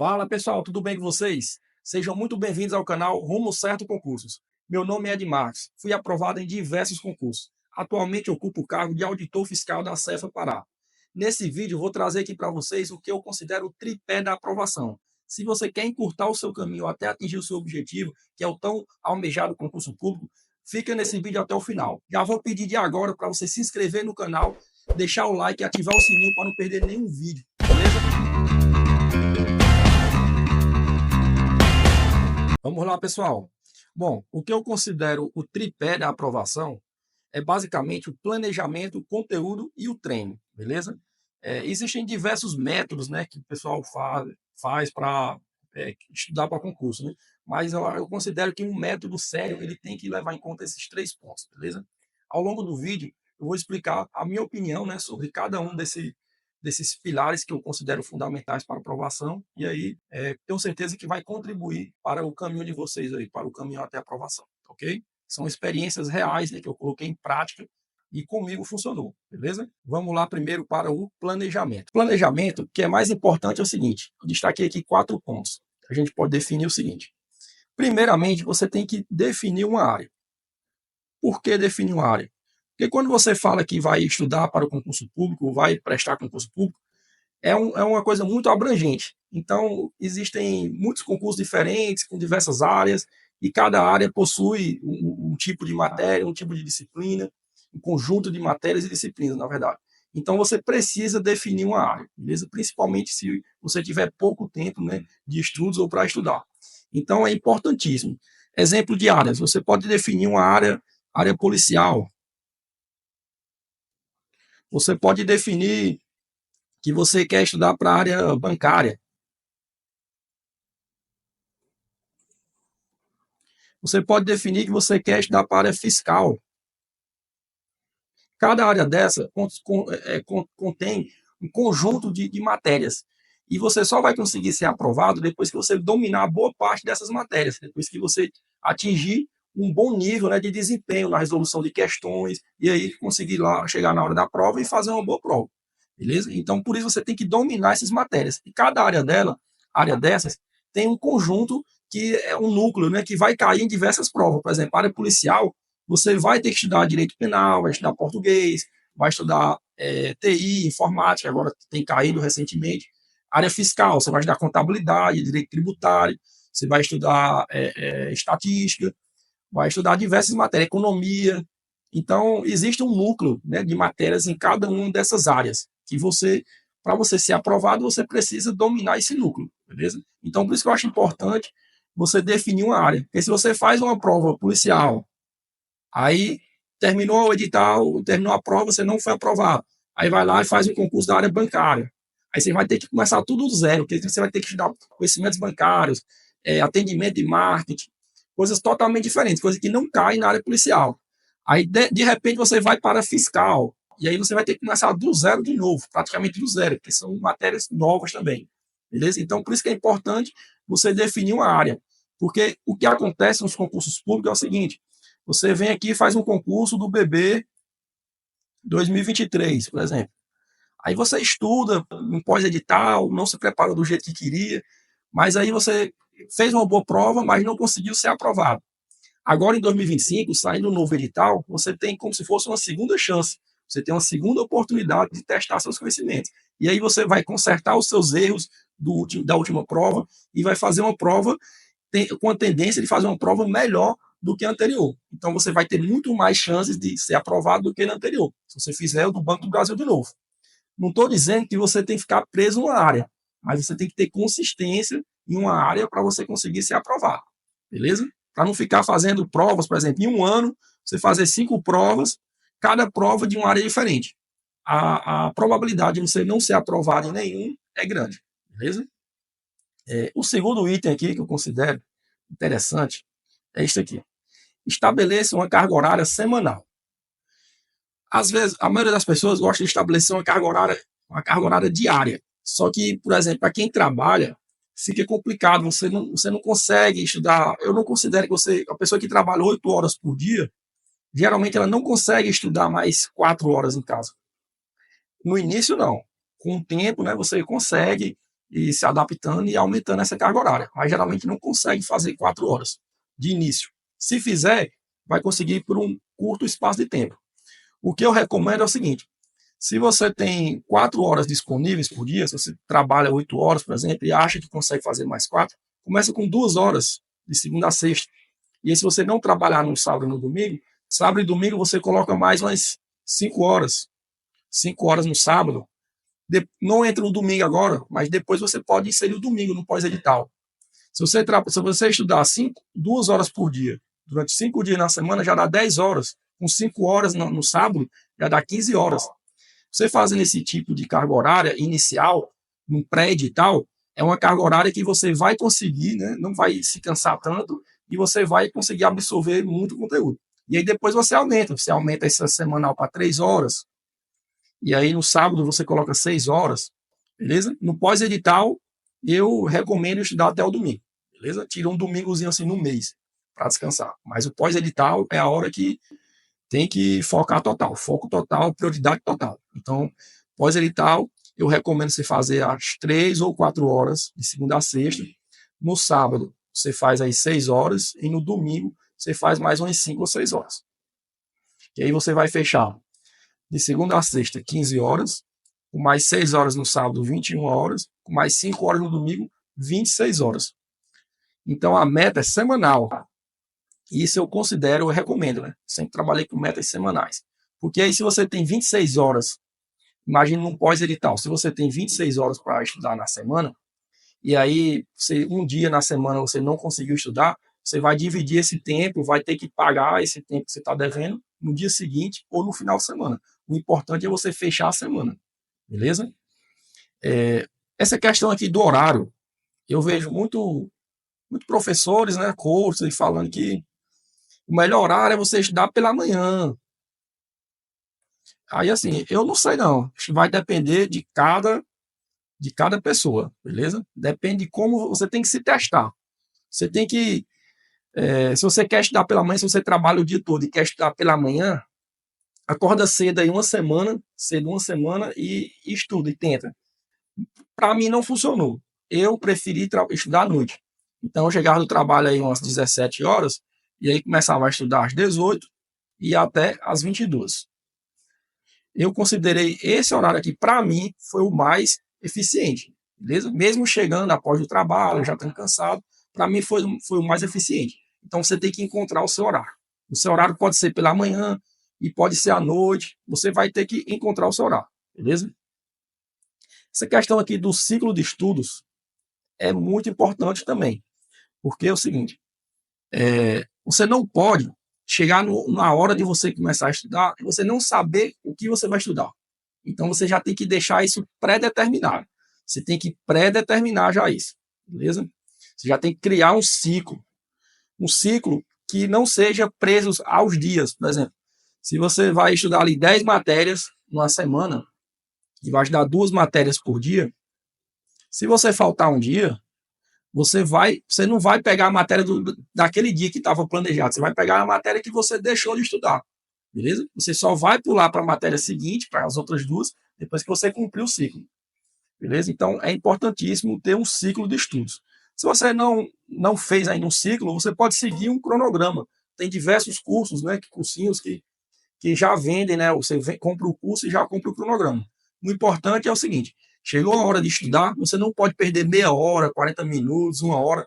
Fala pessoal, tudo bem com vocês? Sejam muito bem-vindos ao canal Rumo Certo Concursos. Meu nome é Ed Marques, fui aprovado em diversos concursos. Atualmente ocupo o cargo de auditor fiscal da Cefa Pará. Nesse vídeo vou trazer aqui para vocês o que eu considero o tripé da aprovação. Se você quer encurtar o seu caminho até atingir o seu objetivo, que é o tão almejado concurso público, fica nesse vídeo até o final. Já vou pedir de agora para você se inscrever no canal, deixar o like e ativar o sininho para não perder nenhum vídeo, beleza? Vamos lá, pessoal. Bom, o que eu considero o tripé da aprovação é basicamente o planejamento, o conteúdo e o treino, beleza? Existem diversos métodos, né, que o pessoal faz para estudar para concurso, né? Mas eu considero que um método sério ele tem que levar em conta esses três pontos, beleza? Ao longo do vídeo, eu vou explicar a minha opinião, né, sobre cada um desses pilares que eu considero fundamentais para a aprovação, e aí tenho certeza que vai contribuir para o caminho de vocês aí, para o caminho até a aprovação, ok? São experiências reais, né, que eu coloquei em prática e comigo funcionou, beleza? Vamos lá primeiro para o planejamento. Planejamento, que é mais importante, é o seguinte, eu destaquei aqui 4 pontos. A gente pode definir o seguinte. Primeiramente, você tem que definir uma área. Por que definir uma área? Porque quando você fala que vai estudar para o concurso público, vai prestar concurso público, é uma coisa muito abrangente. Então, existem muitos concursos diferentes, com diversas áreas, e cada área possui um tipo de matéria, um tipo de disciplina, um conjunto de matérias e disciplinas, na verdade. Então, você precisa definir uma área, beleza? Principalmente se você tiver pouco tempo, né, de estudos ou para estudar. Então, é importantíssimo. Exemplo de áreas, você pode definir uma área policial, você pode definir que você quer estudar para a área bancária. Você pode definir que você quer estudar para a área fiscal. Cada área dessa contém um conjunto de matérias. E você só vai conseguir ser aprovado depois que você dominar boa parte dessas matérias, depois que você atingir um bom nível, né, de desempenho na resolução de questões, e aí conseguir lá chegar na hora da prova e fazer uma boa prova. Beleza? Então, por isso você tem que dominar essas matérias. E cada área dessas, tem um conjunto que é um núcleo, né, que vai cair em diversas provas. Por exemplo, a área policial, você vai ter que estudar direito penal, vai estudar português, vai estudar TI, informática, agora tem caído recentemente. Área fiscal, você vai estudar contabilidade, direito tributário, você vai estudar estatística, vai estudar diversas matérias, economia. Então, existe um núcleo, né, de matérias em cada uma dessas áreas, que você, para você ser aprovado, você precisa dominar esse núcleo, beleza? Então, por isso que eu acho importante você definir uma área. Porque se você faz uma prova policial, aí terminou o edital, terminou a prova, você não foi aprovado. Aí vai lá e faz um concurso da área bancária. Aí você vai ter que começar tudo do zero, porque você vai ter que estudar conhecimentos bancários, atendimento de marketing, coisas totalmente diferentes, coisas que não caem na área policial. Aí, de repente, você vai para fiscal, e aí você vai ter que começar do zero de novo, praticamente do zero, porque são matérias novas também. Beleza? Então, por isso que é importante você definir uma área. Porque o que acontece nos concursos públicos é o seguinte: você vem aqui e faz um concurso do BB 2023, por exemplo. Aí você estuda, um pós-edital, não se preparou do jeito que queria, mas aí você fez uma boa prova, mas não conseguiu ser aprovado. Agora, em 2025, saindo um novo edital, você tem como se fosse uma segunda chance. Você tem uma segunda oportunidade de testar seus conhecimentos. E aí você vai consertar os seus erros da última prova e vai fazer uma prova com a tendência de fazer uma prova melhor do que a anterior. Então você vai ter muito mais chances de ser aprovado do que na anterior, se você fizer o do Banco do Brasil de novo. Não estou dizendo que você tem que ficar preso numa área, mas você tem que ter consistência em uma área para você conseguir ser aprovado, beleza? Para não ficar fazendo provas, por exemplo, em um ano, você fazer 5 provas, cada prova de uma área diferente. A probabilidade de você não ser aprovado em nenhum é grande, beleza? O segundo item aqui que eu considero interessante é este aqui. Estabeleça uma carga horária semanal. Às vezes, a maioria das pessoas gosta de estabelecer uma carga horária diária. Só que, por exemplo, para quem trabalha, fica complicado. Você não consegue estudar. Eu não considero que a pessoa que trabalha 8 horas por dia, geralmente ela não consegue estudar mais 4 horas em casa. No início, não. Com o tempo, né, você consegue e se adaptando e aumentando essa carga horária. Mas geralmente não consegue fazer 4 horas de início. Se fizer, vai conseguir por um curto espaço de tempo. O que eu recomendo é o seguinte: se você tem 4 horas disponíveis por dia, se você trabalha 8 horas, por exemplo, e acha que consegue fazer mais 4, começa com 2 horas de segunda a sexta. E aí, se você não trabalhar no sábado e no domingo, sábado e domingo você coloca mais umas 5 horas. 5 horas no sábado. Não entra no domingo agora, mas depois você pode inserir o domingo no pós-edital. Se você estudar 2 horas por dia, durante 5 dias na semana, já dá 10 horas. Com 5 horas no sábado, já dá 15 horas. Você fazendo esse tipo de carga horária inicial, num pré-edital, é uma carga horária que você vai conseguir, né? Não vai se cansar tanto e você vai conseguir absorver muito conteúdo. E aí depois você aumenta essa semanal para 3 horas, e aí no sábado você coloca 6 horas, beleza? No pós-edital, eu recomendo estudar até o domingo, beleza? Tira um domingozinho assim no mês para descansar. Mas o pós-edital é a hora que tem que focar total, foco total, prioridade total. Então, pós-edital, eu recomendo você fazer às 3 ou 4 horas, de segunda a sexta. No sábado, você faz aí 6 horas, e no domingo, você faz mais umas 5 ou 6 horas. E aí você vai fechar de segunda a sexta, 15 horas, com mais 6 horas no sábado, 21 horas, com mais 5 horas no domingo, 26 horas. Então, a meta é semanal. Isso eu considero, eu recomendo, né? Sempre trabalhei com metas semanais. Porque aí, se você tem 26 horas, imagine num pós-edital, se você tem 26 horas para estudar na semana, e aí um dia na semana você não conseguiu estudar, você vai dividir esse tempo, vai ter que pagar esse tempo que você está devendo no dia seguinte ou no final de semana. O importante é você fechar a semana, beleza? Essa questão aqui do horário, eu vejo muito professores, né, coaches, falando que o melhor horário é você estudar pela manhã. Aí, assim, eu não sei não. Isso vai depender de cada pessoa, beleza? Depende de como você tem que se testar. Você tem que, se você quer estudar pela manhã, se você trabalha o dia todo e quer estudar pela manhã, acorda cedo aí uma semana e estuda e tenta. Para mim não funcionou. Eu preferi estudar à noite. Então eu chegava do trabalho aí umas 17 horas e aí começava a estudar às 18 e até às 22. Eu considerei esse horário aqui, para mim, foi o mais eficiente, beleza? Mesmo chegando após o trabalho, já estando cansado, para mim foi o mais eficiente. Então você tem que encontrar o seu horário. O seu horário pode ser pela manhã e pode ser à noite. Você vai ter que encontrar o seu horário, beleza? Essa questão aqui do ciclo de estudos é muito importante também, porque é o seguinte: você não pode chegar na hora de você começar a estudar e você não saber o que você vai estudar. Então você já tem que deixar isso pré-determinado. Você tem que pré-determinar já isso, beleza? Você já tem que criar um ciclo que não seja preso aos dias. Por exemplo, se você vai estudar ali 10 matérias numa semana e vai estudar 2 matérias por dia, se você faltar um dia, você não vai pegar a matéria daquele dia que estava planejado, você vai pegar a matéria que você deixou de estudar, beleza? Você só vai pular para a matéria seguinte, para as outras duas, depois que você cumprir o ciclo, beleza? Então é importantíssimo ter um ciclo de estudos. Se você não fez ainda um ciclo, você pode seguir um cronograma. Tem diversos cursos, né, cursinhos que já vendem, né? Você compra o curso e já compra o cronograma. O importante é o seguinte: chegou a hora de estudar, você não pode perder meia hora, 40 minutos, 1 hora,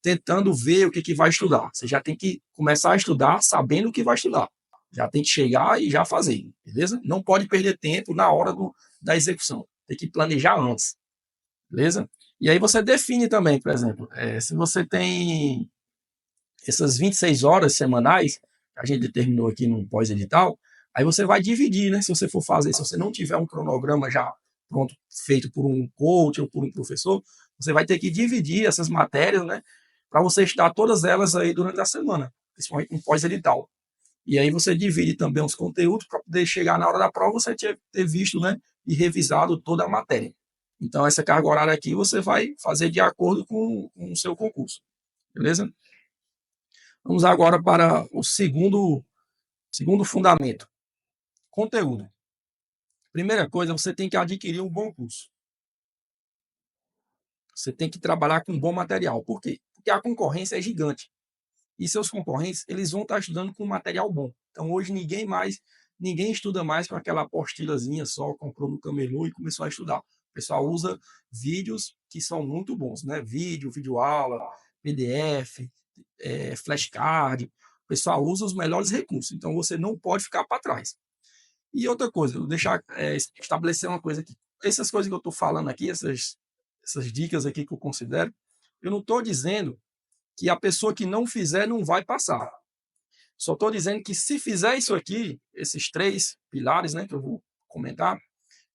tentando ver o que vai estudar. Você já tem que começar a estudar sabendo o que vai estudar. Já tem que chegar e já fazer, beleza? Não pode perder tempo na hora da execução. Tem que planejar antes, beleza? E aí você define também, por exemplo, se você tem essas 26 horas semanais, que a gente determinou aqui no pós-edital, aí você vai dividir, né? Se você for fazer, se você não tiver um cronograma já pronto, feito por um coach ou por um professor, você vai ter que dividir essas matérias, né? Para você estudar todas elas aí durante a semana, principalmente no pós-edital. E aí você divide também os conteúdos para poder chegar na hora da prova você ter visto, né? E revisado toda a matéria. Então, essa carga horária aqui você vai fazer de acordo com o seu concurso. Beleza? Vamos agora para o segundo fundamento: conteúdo. Primeira coisa, você tem que adquirir um bom curso. Você tem que trabalhar com bom material. Por quê? Porque a concorrência é gigante. E seus concorrentes, eles vão estar estudando com material bom. Então, hoje, ninguém estuda mais com aquela apostilazinha só, comprou no camelô e começou a estudar. O pessoal usa vídeos que são muito bons, né? Vídeo aula, PDF, flashcard. O pessoal usa os melhores recursos. Então, você não pode ficar para trás. E outra coisa, eu vou deixar estabelecer uma coisa aqui. Essas coisas que eu estou falando aqui, essas dicas aqui que eu considero, eu não estou dizendo que a pessoa que não fizer não vai passar. Só estou dizendo que se fizer isso aqui, esses 3 pilares, né, que eu vou comentar,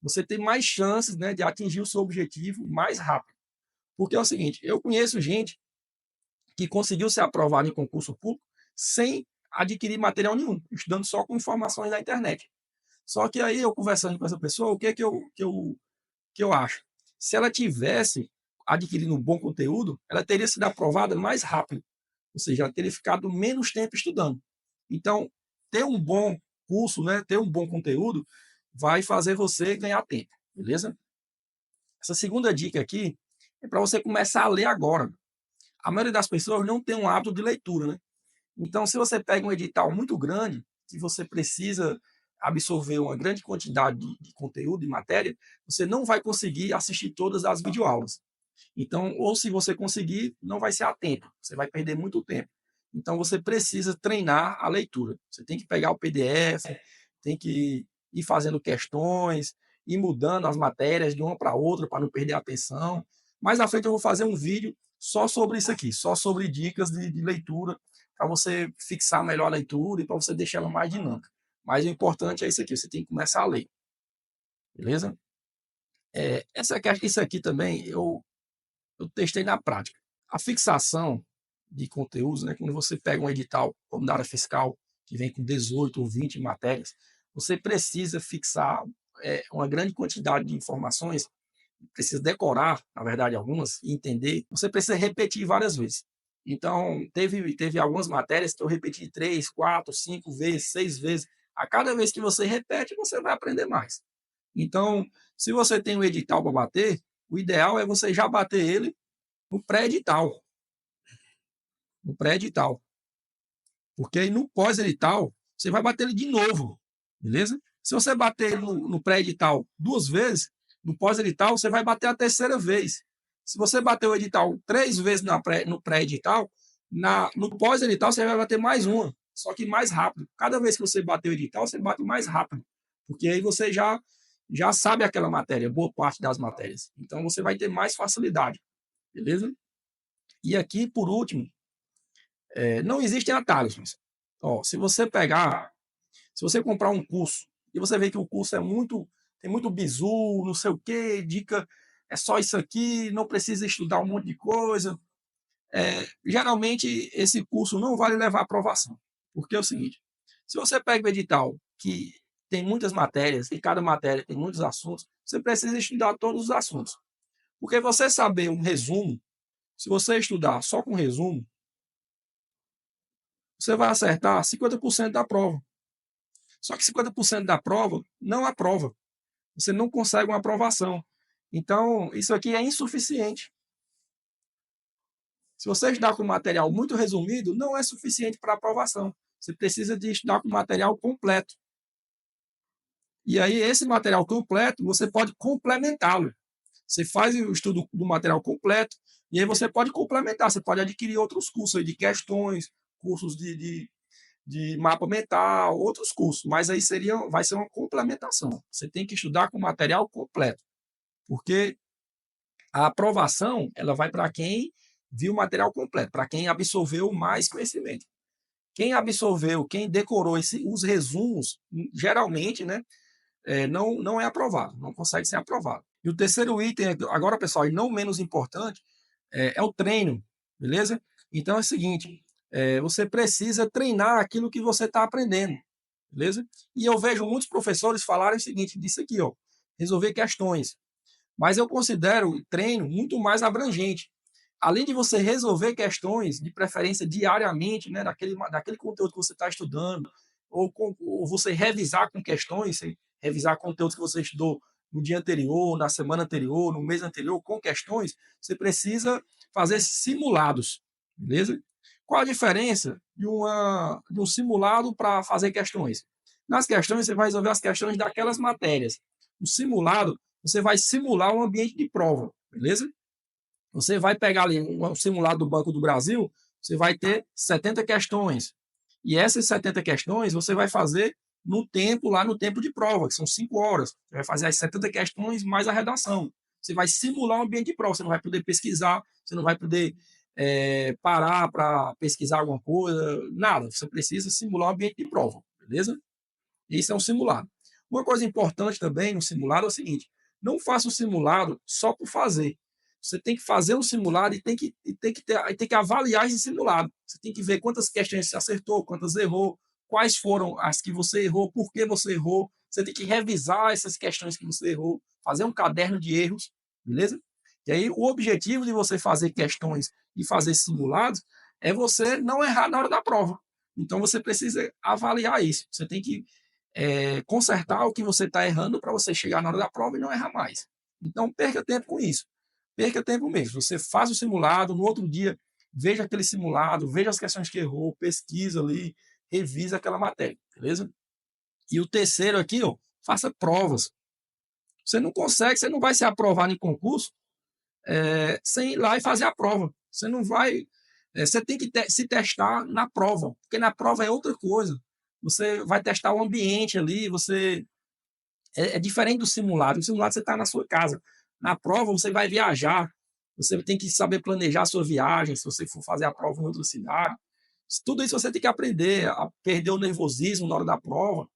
você tem mais chances, né, de atingir o seu objetivo mais rápido. Porque é o seguinte, eu conheço gente que conseguiu ser aprovado em concurso público sem adquirir material nenhum, estudando só com informações da internet. Só que aí eu conversando com essa pessoa, o que é que eu acho? Se ela tivesse adquirindo um bom conteúdo, ela teria sido aprovada mais rápido. Ou seja, ela teria ficado menos tempo estudando. Então, ter um bom curso, né, ter um bom conteúdo, vai fazer você ganhar tempo, beleza? Essa segunda dica aqui é para você começar a ler agora. A maioria das pessoas não tem um hábito de leitura, né? Então, se você pega um edital muito grande, que você precisa absorver uma grande quantidade de conteúdo e matéria, você não vai conseguir assistir todas as videoaulas. Então, ou se você conseguir, não vai ser a tempo, você vai perder muito tempo. Então, você precisa treinar a leitura. Você tem que pegar o PDF, tem que ir fazendo questões, ir mudando as matérias de uma para outra para não perder a atenção. Mais à frente eu vou fazer um vídeo só sobre isso aqui, só sobre dicas de leitura, para você fixar melhor a leitura e para você deixar ela mais dinâmica. Mas o importante é isso aqui, você tem que começar a ler. Beleza? Isso aqui também eu testei na prática. A fixação de conteúdos, né, quando você pega um edital, como da área fiscal, que vem com 18 ou 20 matérias, você precisa fixar uma grande quantidade de informações, precisa decorar, na verdade, algumas, e entender. Você precisa repetir várias vezes. Então, teve algumas matérias que eu repeti 3, 4, 5 vezes, 6 vezes. A cada vez que você repete, você vai aprender mais. Então, se você tem um edital para bater, o ideal é você já bater ele no pré-edital. No pré-edital. Porque aí no pós-edital, você vai bater ele de novo. Beleza? Se você bater no pré-edital 2 vezes, no pós-edital, você vai bater a 3ª vez. Se você bater o edital 3 vezes no pré-edital, no pós-edital você vai bater mais uma, só que mais rápido. Cada vez que você bater o edital, você bate mais rápido. Porque aí você já sabe aquela matéria, boa parte das matérias. Então você vai ter mais facilidade. Beleza? E aqui, por último, não existem atalhos. Mas, se você comprar um curso e você vê que o curso tem muito bizu, não sei o que, dica, é só isso aqui, não precisa estudar um monte de coisa. Geralmente esse curso não vai levar à aprovação. Porque é o seguinte, se você pega o edital que tem muitas matérias, e cada matéria tem muitos assuntos, você precisa estudar todos os assuntos. Porque você saber um resumo, se você estudar só com resumo, você vai acertar 50% da prova. Só que 50% da prova não aprova. Você não consegue uma aprovação. Então, isso aqui é insuficiente. Se você estudar com material muito resumido, não é suficiente para aprovação. Você precisa de estudar com material completo. E aí, esse material completo, você pode complementá-lo. Você faz o estudo do material completo, e aí você pode complementar. Você pode adquirir outros cursos de questões, cursos de mapa mental, outros cursos, mas aí vai ser uma complementação. Você tem que estudar com material completo, porque a aprovação ela vai para quem viu o material completo, para quem absorveu mais conhecimento. Quem absorveu, quem decorou os resumos, geralmente, né, não é aprovado, não consegue ser aprovado. E o terceiro item, agora, pessoal, e não menos importante, é o treino, beleza? Então é o seguinte, você precisa treinar aquilo que você está aprendendo, beleza? E eu vejo muitos professores falarem o seguinte, disso aqui, resolver questões. Mas eu considero o treino muito mais abrangente. Além de você resolver questões, de preferência diariamente, né, daquele conteúdo que você está estudando, ou você revisar com questões, revisar conteúdos que você estudou no dia anterior, na semana anterior, no mês anterior, com questões, você precisa fazer simulados, beleza? Qual a diferença de um simulado para fazer questões? Nas questões, você vai resolver as questões daquelas matérias. No simulado, você vai simular um ambiente de prova, beleza? Você vai pegar ali um simulado do Banco do Brasil, você vai ter 70 questões. E essas 70 questões você vai fazer no tempo, lá no tempo de prova, que são 5 horas. Você vai fazer as 70 questões mais a redação. Você vai simular um ambiente de prova, você não vai poder pesquisar, você não vai poder parar para pesquisar alguma coisa, nada. Você precisa simular um ambiente de prova, beleza? Isso é um simulado. Uma coisa importante também no simulado é o seguinte: não faça o simulado só por fazer. Você tem que fazer um simulado e tem que avaliar esse simulado. Você tem que ver quantas questões você acertou, quantas errou, quais foram as que você errou, por que você errou. Você tem que revisar essas questões que você errou, fazer um caderno de erros, beleza? E aí o objetivo de você fazer questões e fazer simulados é você não errar na hora da prova. Então você precisa avaliar isso. Você tem que consertar o que você está errando para você chegar na hora da prova e não errar mais. Então, perca tempo com isso. Perca tempo mesmo. Você faz o simulado, no outro dia, veja aquele simulado, veja as questões que errou, pesquisa ali, revisa aquela matéria, beleza? E o terceiro aqui, ó, faça provas. Você não consegue, você não vai ser aprovado em concurso sem ir lá e fazer a prova. Você não vai. Você tem que se testar na prova, porque na prova é outra coisa. Você vai testar o ambiente ali, é diferente do simulado. No simulado você está na sua casa. Na prova você vai viajar. Você tem que saber planejar a sua viagem, se você for fazer a prova em outra cidade. Tudo isso você tem que aprender a perder o nervosismo na hora da prova.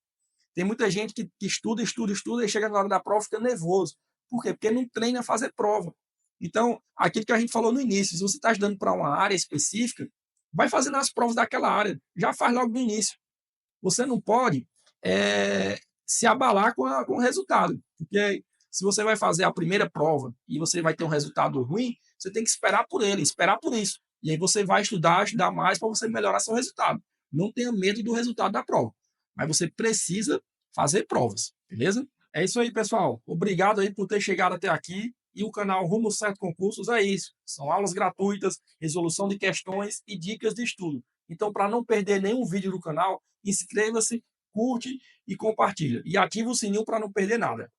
Tem muita gente que estuda, estuda, estuda e chega na hora da prova e fica nervoso. Por quê? Porque não treina a fazer prova. Então, aquilo que a gente falou no início, se você está estudando para uma área específica, vai fazendo as provas daquela área. Já faz logo no início. Você não pode se abalar com o resultado. Porque se você vai fazer a primeira prova e você vai ter um resultado ruim, você tem que esperar por ele, esperar por isso. E aí você vai estudar mais para você melhorar seu resultado. Não tenha medo do resultado da prova. Mas você precisa fazer provas, beleza? É isso aí, pessoal. Obrigado aí por ter chegado até aqui. E o canal Rumo Certo Concursos é isso. São aulas gratuitas, resolução de questões e dicas de estudo. Então, para não perder nenhum vídeo do canal, inscreva-se, curte e compartilha. E ative o sininho para não perder nada.